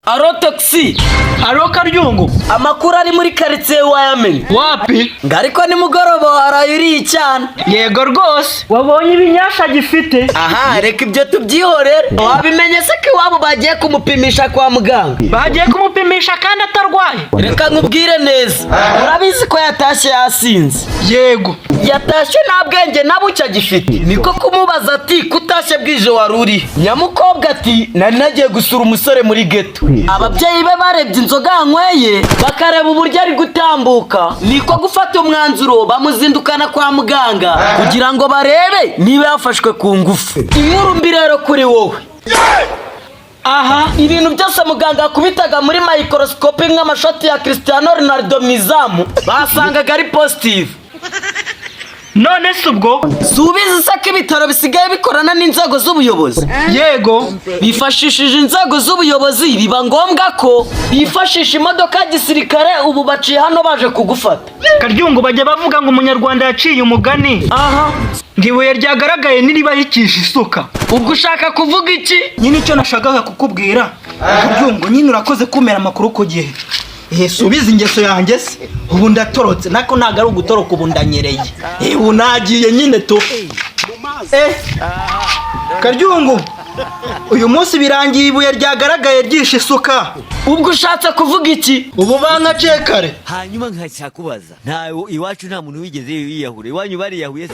Aro taxi. Aro Karyungu. Amakuru ari muri quartier wayamenye. Wapi? Ngariko ni mugoroba warayuri cyane. Yego rwose. Wabonye ibinyasha gifite? Aha, reka ibyo tubyihorere. Wabimenye se ko iwabo bagiye kumupimisha kwa muganga. Bagiye kumupimisha kandi atarwaye. Reka nkubwire neza. Urabizi ko yatashye yasinze. Yego. Yatashye nta bwenge na bucya gifite. Niko kumubaza ati kutashye bwije waruri. Nyamukobwa ati nari nagiye gusura umusore muri ghetto. Ababyeyi be barebye inzoga yanyweye bakareba uburyo ari gutambuka. Niko gufata umwanzuro bamuzindukana kwa muganga kugira ngo barebe niba yafashwe ku ngufu. Inkuru mbi rero kuri wowe. Aha, ibintu byose muganga akubitaga muri microscope nk'amashoti ya Cristiano Ronaldo mwizamu basangaga ari positive. None se ubwo subiza saka ibitaro bisigaye bikorana n'inzego z'ubuyobozi. Yego, bifashishije inzego z'ubuyobozi biba ngombwa ko bifashisha imodoka ya gisirikare ubu baciye hano baje kugufata. Karyungu bajya bavuga ngo umunyarwanda yaciye umugani. Aha, ngibuye ryagaragaye niribahikisha isuka. ubwo ushaka kuvuga iki? Nyine icyo nashakaga kukubwira. Karyungu nyine urakoze kumera amakuru ku gihe. Subiza ingeso yanjye se ubu ndatorotse nako ntago ari ugutoroka ubu ndanyereye. Ubu nagiye nyine to. Karyungu uyu munsi birangiye ibuye ryagaragaye ryishe isuka. Ubwo ushatse kuvuga iki? Ubu bankacekare. Hanyuma nkacyakubaza ntawe iwacu nta muntu wigeze yiyahure. Iwanyu bari yahuye se?